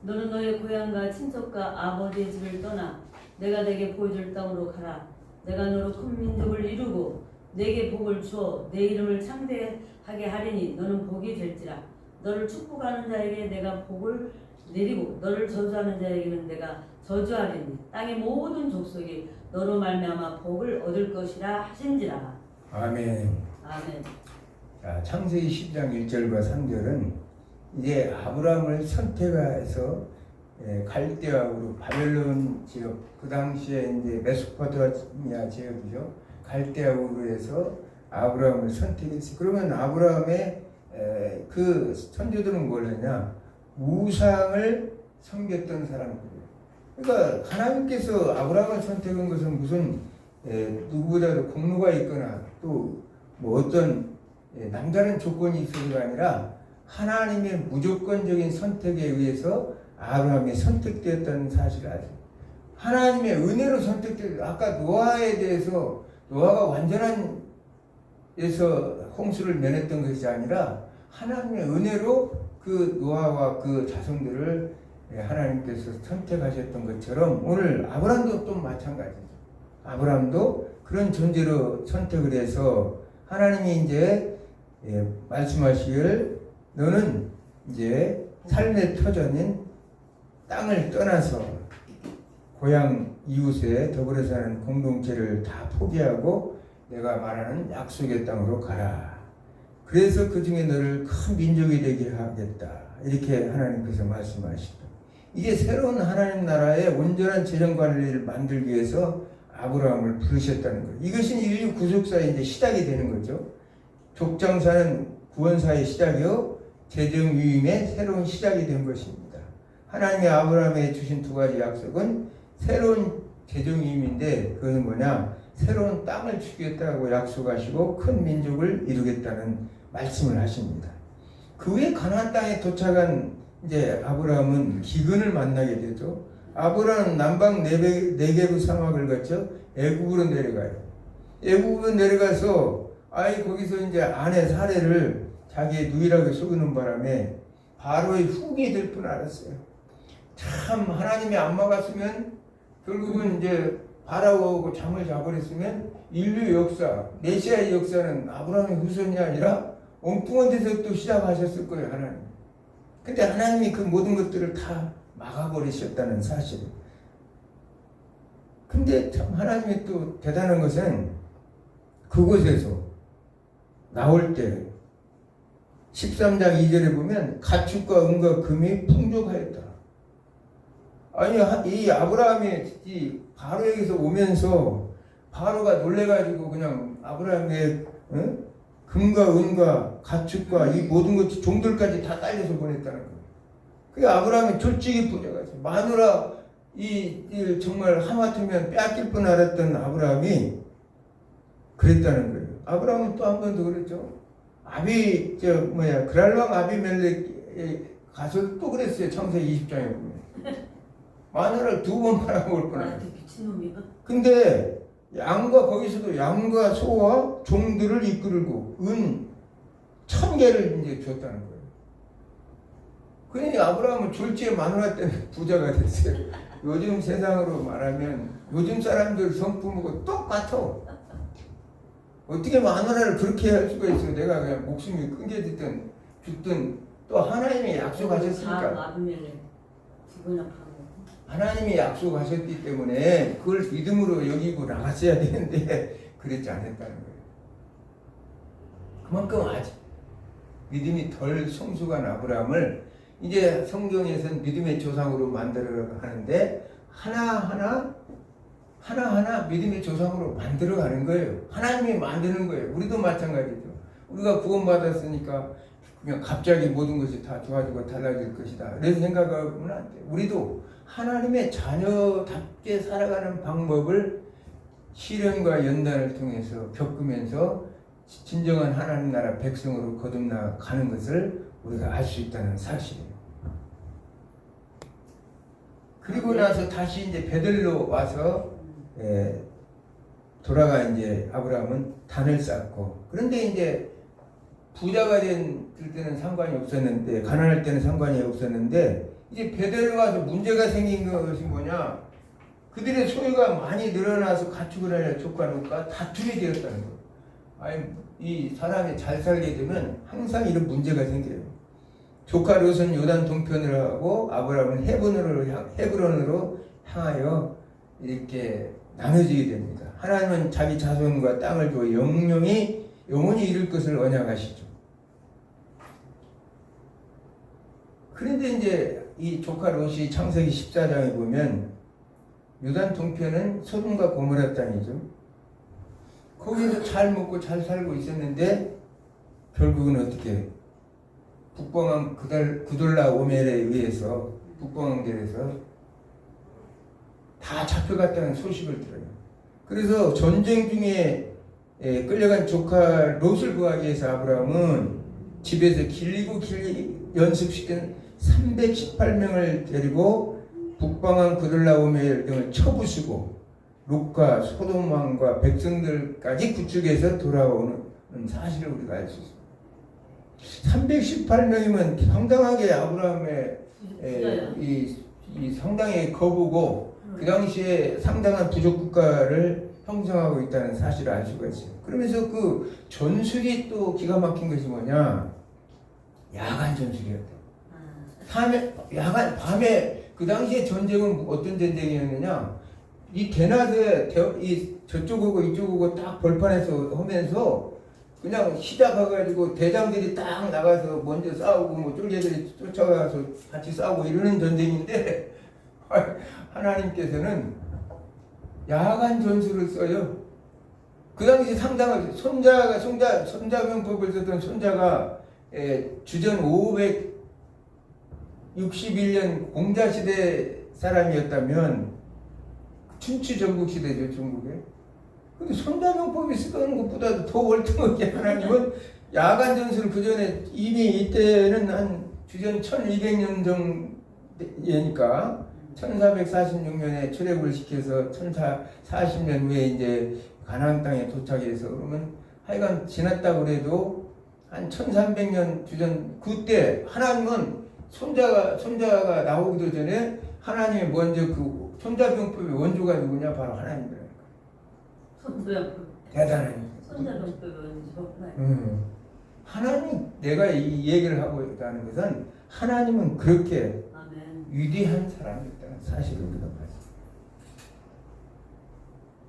너는 너의 고향과 친척과 아버지의 집을 떠나 내가 내게 보여줄 땅으로 가라. 내가 너로 큰 민족을 이루고 내게 복을 주어 내 이름을 창대하게 하리니 너는 복이 될지라. 너를 축복하는 자에게 내가 복을 내리고 너를 저주하는 자에게는 내가 저주하리니 땅의 모든 족속이 너로 말미암아 복을 얻을 것이라 하신지라. 아멘. 아멘. 자, 창세기 10장 1절과 3절은 이제 아브라함을 선택해서 갈대아우로 바벨론 지역, 그 당시에 이제 메소포타미아 지역이죠. 갈대아우로 해서 아브라함을 선택했어요. 그러면 아브라함의 그 선조들은 뭘 했냐? 우상을 섬겼던 사람들이에요. 그러니까 하나님께서 아브라함을 선택한 것은 무슨 누구보다도 공로가 있거나 또 뭐 어떤 남다른 조건이 있어서가 아니라 하나님의 무조건적인 선택에 의해서 아브라함이 선택되었다는 사실을 아세요. 하나님의 은혜로 선택되었어요. 아까 노아에 대해서 노아가 완전한 에서 홍수를 면했던 것이 아니라 하나님의 은혜로 그 노아와 그 자손들을 하나님께서 선택하셨던 것처럼 오늘 아브라함도 또 마찬가지죠. 아브라함도 그런 존재로 선택을 해서 하나님이 이제 말씀하시길 너는 이제 삶의 터전인 땅을 떠나서 고향 이웃에 더불어 사는 공동체를 다 포기하고 내가 말하는 약속의 땅으로 가라. 그래서 그 중에 너를 큰 민족이 되게 하겠다. 이렇게 하나님께서 말씀하시다. 이게 새로운 하나님 나라의 온전한 재정 관리를 만들기 위해서 아브라함을 부르셨다는 거예요. 이것이 인류 구속사의 이제 시작이 되는 거죠. 족장사는 구원사의 시작이요, 재정 위임의 새로운 시작이 된 것입니다. 하나님이 아브라함에 주신 두 가지 약속은 새로운 재정 위임인데 그것은 뭐냐? 새로운 땅을 주겠다고 약속하시고 큰 민족을 이루겠다는 말씀을 하십니다. 그 후에 가나안 땅에 도착한 이제 아브라함은 기근을 만나게 되죠. 아브라함은 남방 네게브 사막을 거쳐 애굽으로 내려가요. 애굽으로 내려가서 거기서 이제 아내 사례를 자기의 누이라고 속이는 바람에 바로의 훅이 될 줄 알았어요. 참 하나님이 안 막았으면 결국은 이제 바라오고 잠을 자버렸으면 인류 역사, 메시아의 역사는 아브라함의 후손이 아니라 엉뚱한 데서 또 시작하셨을 거예요, 하나님. 근데 하나님이 그 모든 것들을 다 막아버리셨다는 사실. 근데 참 하나님이 또 대단한 것은 그곳에서 나올 때 13장 2절에 보면 가축과 은과 금이 풍족하였다. 아니 이 아브라함이 이 바로에게서 오면서 바로가 놀래가지고 그냥 아브라함의 금과 은과 가축과 이 모든 것 종들까지 다 딸려서 보냈다는 거예요. 그 아브라함이 솔직히 부자가 있어요. 마누라 이 정말 하마터면 빼앗길 뻔 알았던 아브라함이 그랬다는 거예요. 아브라함은 또 한 번 더 그랬죠. 그랄왕 아비멜렉에 가서 또 그랬어요. 창세기 20장에 보면. 마누라를 두 번 팔아먹을 뻔했어요. 미친놈이야. 근데 양과 거기서도 양과 소와 종들을 이끌고 은 1000개를 이제 줬다는 거예요. 그러니 아브라함은 졸지에 마누라 때문에 부자가 됐어요. 요즘 세상으로 말하면 요즘 사람들 성품하고 똑같아. 어떻게 마누라를 그렇게 할 수가 있어요? 내가 그냥 목숨이 끊겨지든 죽든 또 하나님이 약속하셨으니까. 하나님이 약속하셨기 때문에 그걸 믿음으로 여기고 나갔어야 되는데 그랬지 않았다는 거예요. 그만큼 아직 믿음이 덜 성숙한 아브라함을 이제 성경에서는 믿음의 조상으로 만들어 하는데 하나하나 믿음의 조상으로 만들어 가는 거예요. 하나님이 만드는 거예요. 우리도 마찬가지죠. 우리가 구원받았으니까 그냥 갑자기 모든 것이 다 좋아지고 달라질 것이다. 그래서 생각하면 안 돼. 우리도 하나님의 자녀답게 살아가는 방법을 시련과 연단을 통해서 겪으면서 진정한 하나님 나라 백성으로 거듭나 가는 것을 우리가 알 수 있다는 사실이에요. 그리고 나서 다시 이제 베들로 와서 돌아가 이제 아브라함은 단을 쌓고, 그런데 이제 부자가 될 때는 상관이 없었는데, 가난할 때는 상관이 없었는데, 이제 베델로 가서 문제가 생긴 것이 뭐냐? 그들의 소유가 많이 늘어나서 가축을 하려 조카 놓고 다툼이 되었다는 거예요. 아니, 이 사람이 잘 살게 되면 항상 이런 문제가 생겨요. 조카 롯은 요단 동편을 하고 아브라함은 헤브론으로 향하여 이렇게 나눠지게 됩니다. 하나님은 자기 자손과 땅을 주어 영원히 이룰 것을 언약하시죠. 그런데 이제 이 조카 롯이 창세기 14장에 보면 요단 동편은 소돔과 고모라 땅이죠. 거기서 잘 먹고 잘 살고 있었는데 결국은 어떻게 북방왕 구돌라오멜에 의해서 북방왕들에서 다 잡혀갔다는 소식을 들어요. 그래서 전쟁 중에 끌려간 조카 롯을 구하기 위해서 아브라함은 집에서 길리고 연습시킨 318명을 데리고 북방왕 구돌라오멜 등을 쳐부수고 롯과 소돔 왕과 백성들까지 구축해서 돌아오는 사실을 우리가 알 수 있습니다. 318명이면 상당하게 아브라함의 이 상당히 거부고 그 당시에 상당한 부족 국가를 형성하고 있다는 사실을 알 수가 있어요. 그러면서 그 전술이 또 기가 막힌 것이 뭐냐? 야간 전술이었다. 밤에 그 당시에 전쟁은 어떤 전쟁이었느냐? 이 대낮에 저쪽하고 이쪽하고 딱 벌판에서 하면서 그냥 시작해가지고 대장들이 딱 나가서 먼저 싸우고 뭐 쫄개들이 쫓아가서 같이 싸우고 이러는 전쟁인데 하나님께서는 야간 전술을 써요. 그 당시 상당한 손자병법을 쓰던 손자가 주전 561년 공자시대 사람이었다면 춘추 전국시대죠, 중국에. 근데 손자병법이 쓰던 것보다도 더 월등하게 하나님은 야간 전술을 그 전에 이미 이때는 한 주전 1200년 정도니까 1446년에 출애굽을 시켜서 1040년 후에 이제 가나안 땅에 도착해서 그러면 하여간 지났다고 그래도 한 1300년 주전 그때 하나님은 손자가 나오기도 전에 하나님이 먼저 그 손자병법의 원조가 누구냐? 바로 하나님이라니까. 손자병법. 대단하니까. 손자병법의 원조. 하나님, 내가 이 얘기를 하고 있다는 것은 하나님은 그렇게 아멘. 위대한 사람이었다는 사실을 우리가 봤습니다.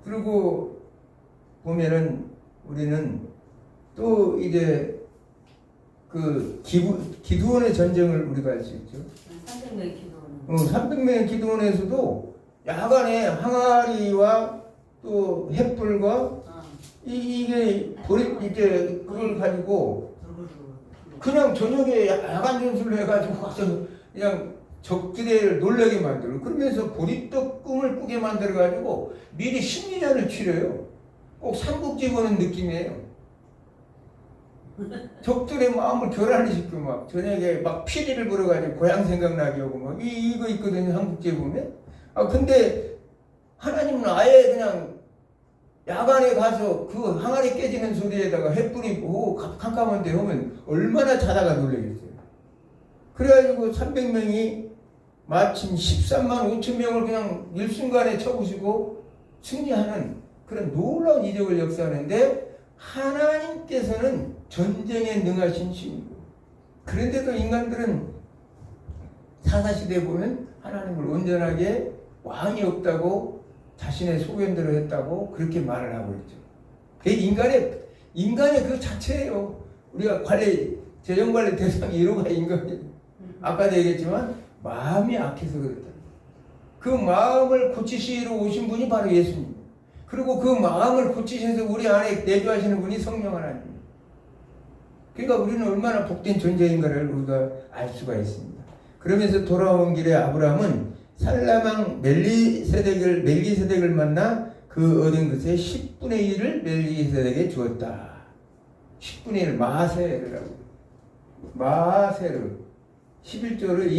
그리고 보면은 우리는 또 이제 그 기드온의 전쟁을 우리가 알 수 있죠. 300명의 기도원. 300명의 기드온에서도 야간에 항아리와 또 횃불과 이게 이제 그걸 가지고 그냥 저녁에 야간 전술을 해가지고 와서 그냥 적들을 놀라게 만들고 그러면서 보리떡 꿈을 꾸게 만들어가지고 미리 심리전을 치러요. 꼭 삼국지 보는 느낌이에요. 적들의 마음을 교란시키고 막 저녁에 막 피리를 불어가지고 고향 생각나게 하고 막 이거 있거든요, 삼국지에 보면. 근데 하나님은 아예 그냥 야간에 가서 그 항아리 깨지는 소리에다가 횃불이 보고 캄캄한데 하면 얼마나 자다가 놀라겠어요. 그래가지고 300명이 마침 13만 5천 명을 그냥 일순간에 쳐부수고 승리하는 그런 놀라운 이적을 역사하는데 하나님께서는 전쟁에 능하신 신이고 그런데도 인간들은 사사시대에 보면 하나님을 온전하게 왕이 없다고 자신의 소견대로 했다고 그렇게 말을 하고 있죠. 그게 인간의 그 자체예요. 우리가 재정관리 대상이 1호가 인간이에요. 아까도 얘기했지만 마음이 악해서 그렇다. 그 마음을 고치시러 오신 분이 바로 예수님. 그리고 그 마음을 고치셔서 우리 안에 내주하시는 분이 성령 하나님. 그러니까 우리는 얼마나 복된 존재인가를 우리가 알 수가 있습니다. 그러면서 돌아온 길에 아브라함은 살라망 멜기세덱을 만나 그 얻은 것의 10분의 1을 멜기세덱에게 주었다. 10분의 1 마세르라고. 마세르. 11조를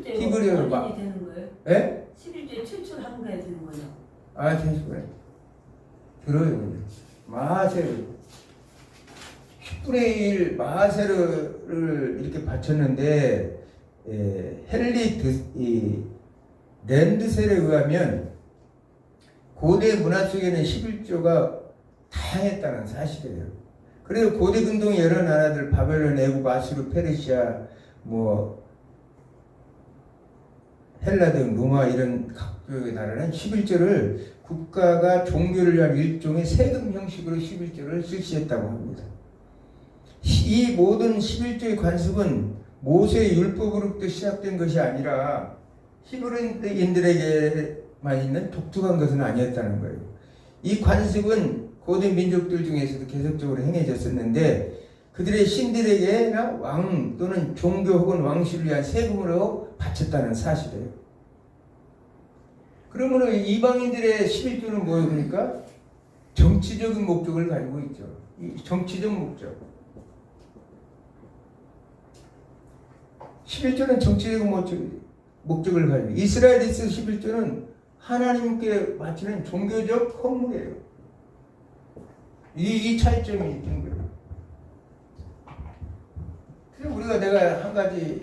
히브리어로 마 되는 거예요? 예? 11조에 출출한 거야 되는 거죠? 아, 잠시만요. 들어요. 마세르. 10분의 1 마세르를 이렇게 바쳤는데 랜드셀에 의하면 고대 문화 속에는 11조가 다양했다는 사실이에요. 그래서 고대 근동의 여러 나라들 바벨론, 애굽, 아수르, 페르시아, 헬라 등 로마 이런 각국의 나라는 11조를 국가가 종교를 위한 일종의 세금 형식으로 11조를 실시했다고 합니다. 이 모든 11조의 관습은 모세의 율법으로부터 시작된 것이 아니라 히브리인들에게만 있는 독특한 것은 아니었다는 거예요. 이 관습은 고대 민족들 중에서도 계속적으로 행해졌었는데 그들의 신들에게나 왕 또는 종교 혹은 왕실을 위한 세금으로 바쳤다는 사실이에요. 그러므로 이방인들의 11조는 뭐예요? 그러니까 정치적인 목적을 가지고 있죠. 이 정치적 목적. 11조는 정치적 목적을 가지고 이스라엘에서 11조는 하나님께 바치는 종교적 헌물이에요. 이 차이점이 있는 거예요. 그래서 내가 한 가지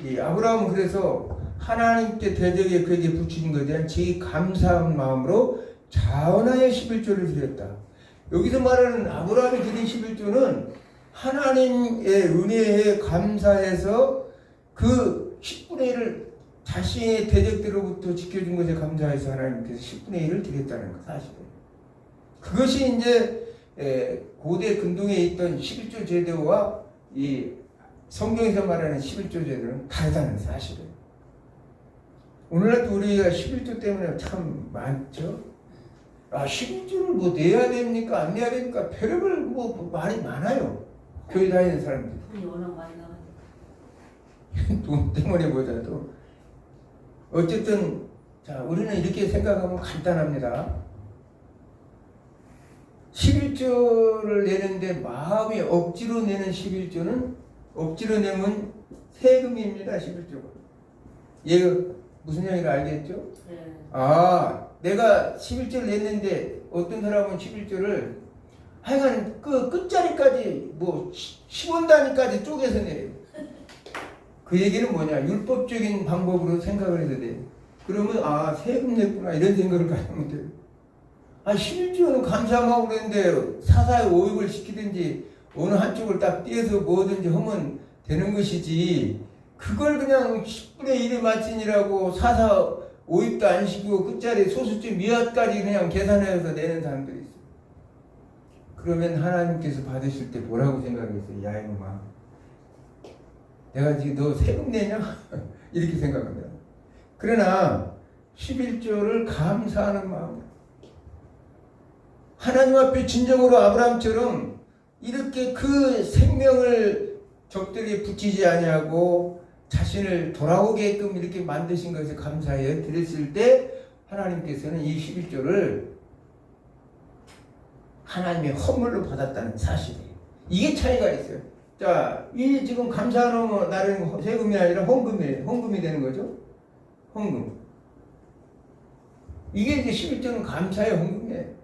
이 아브라함은 그래서 하나님께 대적에 그에게 붙이는 것에 대한 제 감사한 마음으로 자원하여 11조를 드렸다. 여기서 말하는 아브라함이 드린 11조는 하나님의 은혜에 감사해서 그 10분의 1을 자신의 대적들로부터 지켜준 것에 감사해서 하나님께서 10분의 1을 드렸다는 것 사실이에요. 그것이 이제 고대 근동에 있던 11조 제도와 이 성경에서 말하는 11조 제도는 다르다는 사실이에요. 오늘날도 우리가 11조 때문에 참 많죠. 11조를 뭐 내야 됩니까? 안 내야 됩니까? 별의별 말이 많아요. 교회 다니는 사람들. 돈이 워낙 많이 나가니까. 돈 때문에 보다도 어쨌든 우리는 이렇게 생각하면 간단합니다. 11조를 내는데 마음이 억지로 내는 11조는 억지로 내면 세금입니다. 11조가. 얘가 무슨 얘기를 알겠죠? 네. 내가 11조를 냈는데 어떤 사람은 11조를 하여간 그 끝자리까지 10원 단위까지 쪼개서 내요. 그 얘기는 뭐냐? 율법적인 방법으로 생각을 해도 돼. 그러면 세금 냈구나 이런 생각을 가지면 돼요. 11조는 감사하고 그랬는데 사사의 오입을 시키든지 어느 한쪽을 딱 떼서 뭐든지 하면 되는 것이지 그걸 그냥 10분의 1의 마진이라고 사사 오입도 안 시키고 끝자리 소수점 미화까지 그냥 계산해서 내는 사람들이 있어요. 그러면 하나님께서 받으실 때 뭐라고 생각했어요? 야 이놈아 내가 지금 너 세금 내냐? 이렇게 생각합니다. 그러나 11조를 감사하는 마음으로 하나님 앞에 진정으로 아브라함처럼 이렇게 그 생명을 적들에게 붙이지 아니하고 자신을 돌아오게끔 이렇게 만드신 것에 감사해 드렸을 때 하나님께서는 이 11조를 하나님의 헌물로 받았다는 사실이에요. 이게 차이가 있어요. 이 지금 감사하는 날은 세금이 아니라 헌금이 되는 거죠. 헌금. 이게 이제 11조는 감사의 헌금이에요.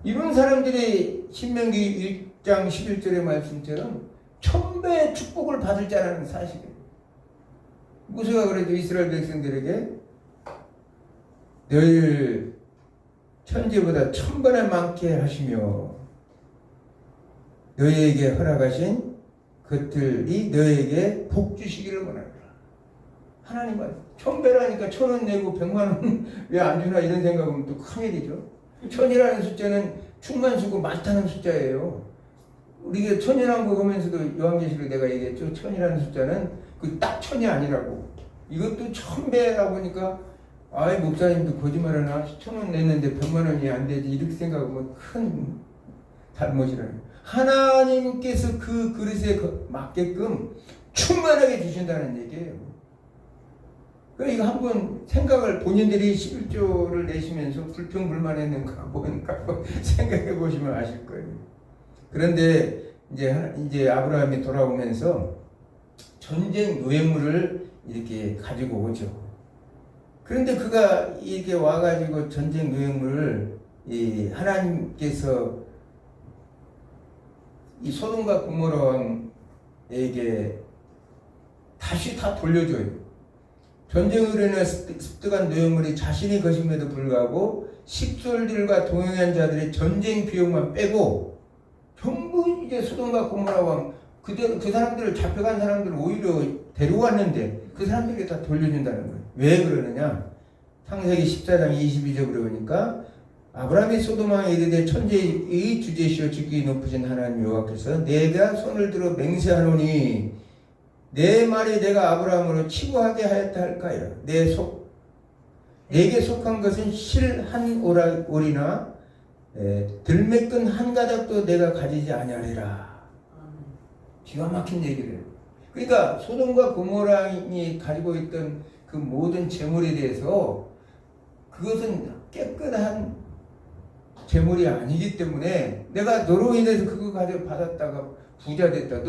이런 사람들이 신명기 1장 11절의 말씀처럼 1000배의 축복을 받을 자라는 사실이에요. 모세가 그래도 이스라엘 백성들에게 너희를 천지보다 1000번에 많게 하시며 너희에게 허락하신 것들이 너희에게 복 주시기를 원하노라. 하나님은 1000배라니까 1000원 내고 100만원 왜 안 주나 이런 생각하면 또 큰일이죠. 1000이라는 숫자는 충만수고 많다는 숫자예요. 우리가 천이라고 보면서도 요한계시록 내가 얘기했죠. 천이라는 숫자는 그 딱 천이 아니라고. 이것도 1000배라고 보니까 아이 목사님도 거짓말하나 1000원 냈는데 100만 원이 안 되지 이렇게 생각하면 큰 잘못이라는 거예요. 하나님께서 그 그릇에 맞게끔 충만하게 주신다는 얘기예요. 그러니까 이거 한번 생각을 본인들이 11조를 내시면서 불평불만했는가 뭔가 생각해 보시면 아실 거예요. 그런데 이제 아브라함이 돌아오면서 전쟁 노예물을 이렇게 가지고 오죠. 그런데 그가 이렇게 와가지고 전쟁 노예물을 하나님께서 이 소돔과 고모라 왕에게 다시 다 돌려줘요. 전쟁으로 인해 습득한 노예물이 자신이 것임에도 불구하고 식솔들과 동행한 자들의 전쟁 비용만 빼고 전부 이제 소돔과 고모라 왕 그 사람들을 잡혀간 사람들을 오히려 데려왔는데 그 사람들에게 다 돌려준다는 거예요. 왜 그러느냐? 창세기 14장 22절 그러니까 아브라함이 소돔왕에 이르되 천지의 주제시오 지극히 높으신 하나님 여호와께서 내가 손을 들어 맹세하노니 내 말이 내가 아브라함으로 치부하게 하였다 할까요? 내게 속한 것은 실 한 오리나 들매끈 한 가닥도 내가 가지지 아니하리라. 기가 막힌 얘기를 해요. 그러니까 소돔과 고모라이 가지고 있던 그 모든 재물에 대해서 그것은 깨끗한 재물이 아니기 때문에 내가 너로 인해서 그거 가지고 받았다가 부자 됐다.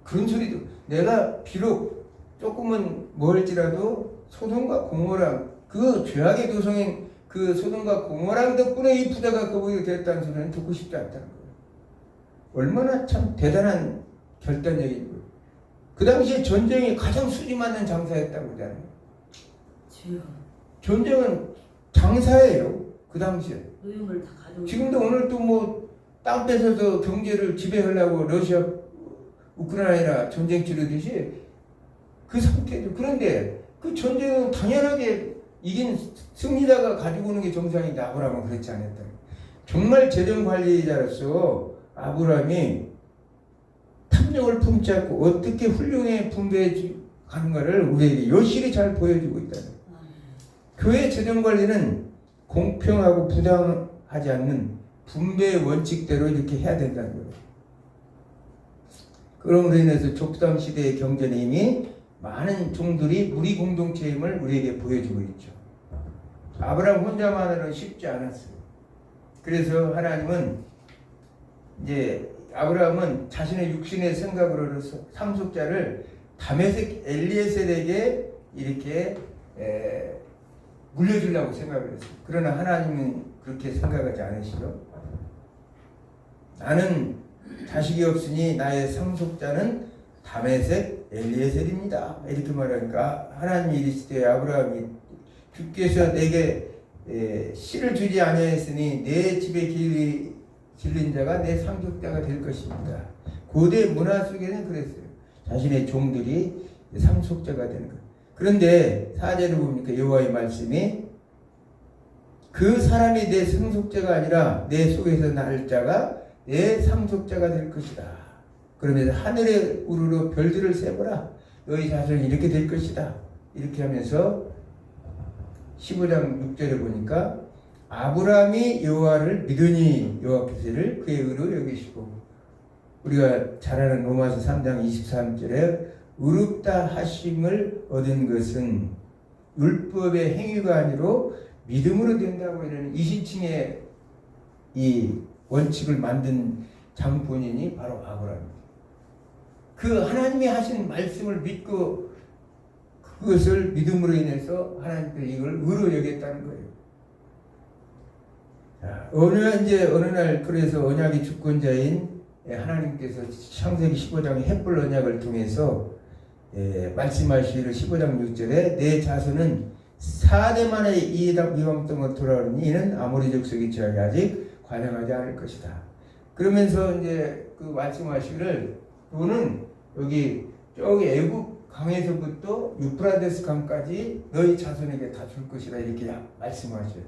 그런 소리도 내가 비록 조금은 멀지라도 소돔과 고모라 그 죄악의 도성인 그 소돔과 고모라 덕분에 이 부자가 거북이 됐다는 소리는 듣고 싶지 않다는 거예요. 얼마나 참 대단한 결단력인 거예요. 그 당시에 전쟁이 가장 수지 맞는 장사였다고 그러잖아요. 전쟁은 장사예요. 그 당시에. 노임을 다 가지고. 지금도 오늘 또 뭐 땅 뺏어서 경제를 지배하려고 러시아, 우크라이나 전쟁 치르듯이 그 상태죠. 그런데 그 전쟁은 당연하게 이긴 승리자가 가지고 오는 게 정상인데 아브라함은 그렇지 않았다. 정말 재정 관리자로서 아브라함이 탐욕을 품지 않고 어떻게 훌륭히 분배해 가는가를 우리에게 여실히 잘 보여주고 있다. 교회 재정 관리는 공평하고 부당하지 않는 분배의 원칙대로 이렇게 해야 된다는 거예요. 그럼으로 인해서 족상 시대의 경제는 이미 많은 종들이 우리 공동체임을 우리에게 보여주고 있죠. 아브라함 혼자만으로는 쉽지 않았어요. 그래서 하나님은 이제 아브라함은 자신의 육신의 생각으로 상속자를 다메섹 엘리에셀에게 이렇게 물려주려고 생각을 했어요. 그러나 하나님은 그렇게 생각하지 않으시죠. 나는 자식이 없으니 나의 상속자는 다메섹 엘리에셀입니다. 이렇게 말하니까 하나님이 이르시되 아브라함이 주께서 내게 씨를 주지 아니하였으니 내 집에 길린 자가 내 상속자가 될 것입니다. 고대 문화 속에는 그랬어요. 자신의 종들이 상속자가 되는 거예요. 그런데 4절을 보니까 여호와의 말씀이 그 사람이 내 상속자가 아니라 내 속에서 날 자가 내 상속자가 될 것이다. 그러면서 하늘에 우르르 별들을 세보라. 너희 자손이 이렇게 될 것이다. 이렇게 하면서 15장 6절에 보니까 아브라함이 여호와를 믿으니 여호와께서 이를 그의 의로 여기시고 우리가 잘 아는 로마서 3장 23절에 의롭다 하심을 얻은 것은 율법의 행위가 아니로 믿음으로 된다고 이러는 이신칭의 이 원칙을 만든 장본인이 바로 아브라함입니다. 그 하나님이 하신 말씀을 믿고 그것을 믿음으로 인해서 하나님께서 이걸 의로 여겼다는 거예요. 자, 어느 날 그래서 언약의 주권자인 하나님께서 창세기 15장의 햇불 언약을 통해서 말씀하시기를 15장 6절에 내 자손은 4대 만에 이방 땅으로 돌아오니 이는 아모리 족속의 죄악이 아직 관영하지 않을 것이다. 그러면서 이제 그 말씀하시기를 너는 여기 저기 애국 강에서부터 유프라데스 강까지 너희 자손에게 다 줄 것이다 이렇게 말씀하셔요.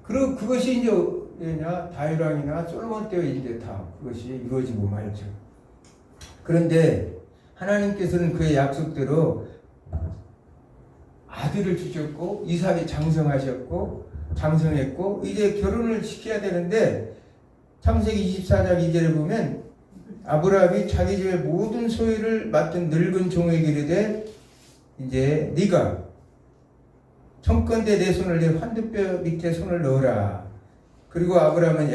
그리고 그것이 이제 다윗 때냐 다윗왕이나 솔로몬 때에 이제 다 그것이 이루어지고 말죠. 그런데 하나님께서는 그의 약속대로 아들을 주셨고 이삭이 장성했고 이제 결혼을 시켜야 되는데 창세기 24장 2절에 보면 아브라함이 자기 집의 모든 소유를 맡은 늙은 종에게 이르되 이제 네가 청컨대 내 손을 내 환두뼈 밑에 손을 넣어라. 그리고 아브라함은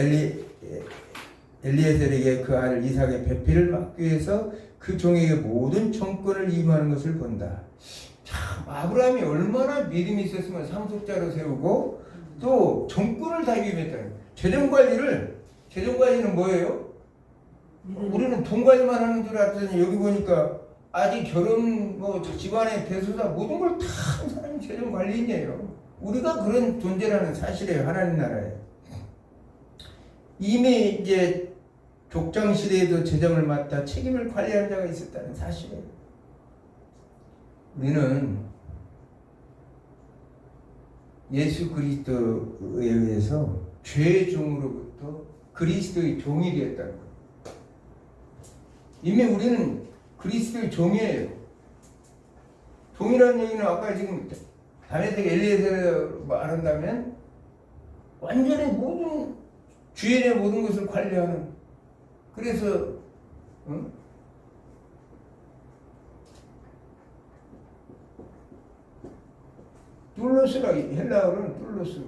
엘리에셀에게 그 아들 이삭의 배필을 받기 위해서 그 종에게 모든 청권을 임하는 것을 본다. 참 아브라함이 얼마나 믿음이 있었으면 상속자로 세우고 또 정권을 다 임했다. 재정관리는 뭐예요? 우리는 돈 관리만 하는 줄 알았더니 여기 보니까 아직 결혼 집안의 대소사 모든 걸 다 하는 사람이 재정관리인이에요. 우리가 그런 존재라는 사실이에요. 하나님 나라에. 이미 이제 족장 시대에도 재정을 맡아 책임을 관리하는 자가 있었다는 사실이에요. 우리는 예수 그리스도에 의해서 죄의 종으로부터 그리스도의 종이 되었다는 거예요. 이미 우리는 그리스도의 종이에요. 종이라는 얘기는 아까 지금 다메섹 엘리에셀을 말한다면 완전히 모든 주인의 모든 것을 관리하는, 그래서 둘로스라, 헬라어로는 둘로스,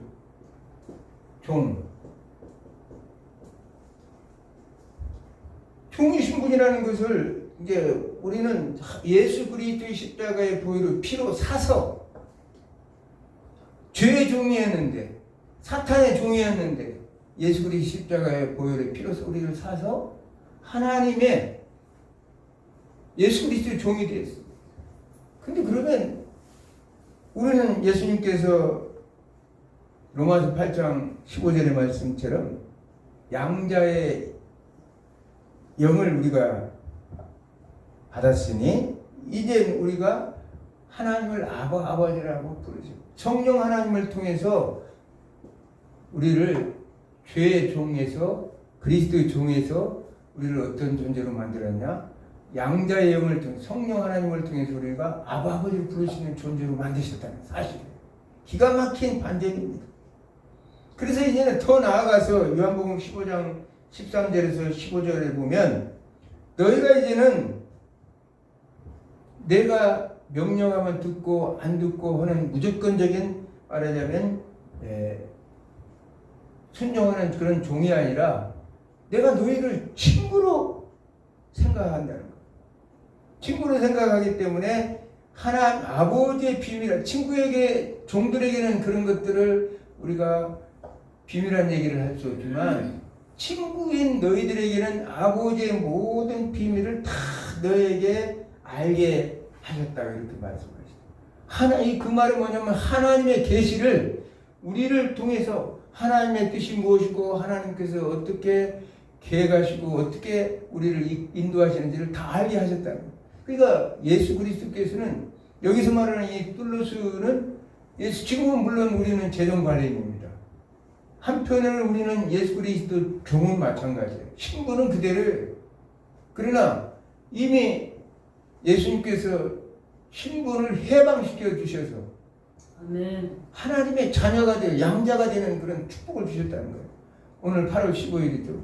종이신 분이라는 것을 이제 우리는 예수 그리스도의 십자가의 보혈을 피로 사서 죄의 종이었는데, 사탄의 종이었는데 예수 그리스도 십자가의 보혈의 피로서 우리를 사서 하나님의 예수 그리스도의 종이 되었어요. 근데 그러면 우리는 예수님께서 로마서 8장 15절의 말씀처럼 양자의 영을 우리가 받았으니 이제 우리가 하나님을 아버지라고 부르죠. 성령 하나님을 통해서 우리를 죄의 종에서 그리스도의 종에서 우리를 어떤 존재로 만들었냐? 양자의 영을 통해 성령 하나님을 통해서 우리가 아버지를 부르시는 존재로 만드셨다는 사실이에요. 기가 막힌 반전입니다. 그래서 이제는 더 나아가서 요한복음 15장 13절에서 15절에 보면 너희가 이제는 내가 명령하면 듣고 안 듣고 하는 무조건적인, 말하자면 순종하는 그런 종이 아니라 내가 너희를 친구로 생각한다는 거. 친구로 생각하기 때문에 하나님 아버지의 비밀, 친구에게, 종들에게는 그런 것들을 우리가 비밀한 얘기를 할 수 없지만 친구인 너희들에게는 아버지의 모든 비밀을 다 너에게 알게 하셨다, 이렇게 말씀하시죠. 그 말은 뭐냐면 하나님의 계시를 우리를 통해서 하나님의 뜻이 무엇이고 하나님께서 어떻게 계획하시고 어떻게 우리를 인도하시는지를 다 알게 하셨다는 거예요. 그러니까 예수 그리스도께서는 여기서 말하는 이 뚫로스는 지금은 물론 우리는 재정관리인입니다. 한편으로는 우리는 예수 그리스도 종은 마찬가지예요. 신분은 그대로예요. 그러나 이미 예수님께서 신분을 해방시켜 주셔서 아멘. 하나님의 자녀가 되어 양자가 되는 그런 축복을 주셨다는 거예요. 오늘 8월 15일이죠.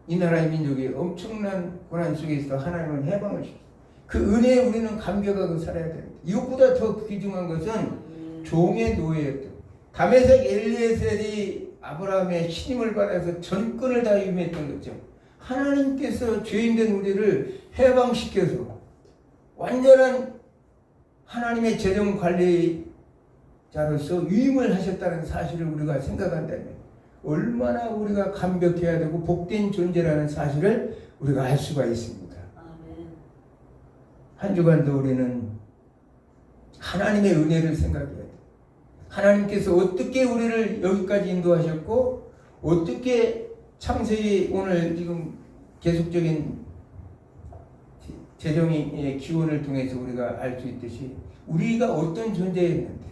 이 나라의 민족이 엄청난 고난 속에서 하나님은 해방을 시켰어요. 그 은혜에 우리는 감격하고 살아야 됩니다. 이것보다 더 귀중한 것은 종의 노예였던 다메섹 엘리에셀이 아브라함의 신임을 받아서 전권을 다 임했던 거죠. 하나님께서 죄인된 우리를 해방시켜서 완전한 하나님의 재정 관리자로서 위임을 하셨다는 사실을 우리가 생각한다면 얼마나 우리가 감격해야 되고 복된 존재라는 사실을 우리가 알 수가 있습니다. 아멘. 한 주간도 우리는 하나님의 은혜를 생각해야 돼요. 하나님께서 어떻게 우리를 여기까지 인도하셨고 어떻게 창세기 오늘 지금 계속적인 재정의 기원을 통해서 우리가 알 수 있듯이 우리가 어떤 존재였는데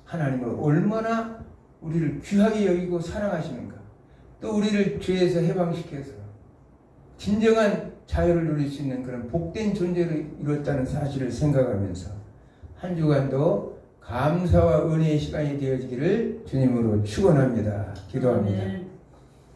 하나님을 얼마나 우리를 귀하게 여기고 사랑하시는가? 또 우리를 죄에서 해방시켜서 진정한 자유를 누릴 수 있는 그런 복된 존재를 이뤘다는 사실을 생각하면서 한 주간도 감사와 은혜의 시간이 되어지기를 주님으로 축원합니다. 기도합니다. 아멘.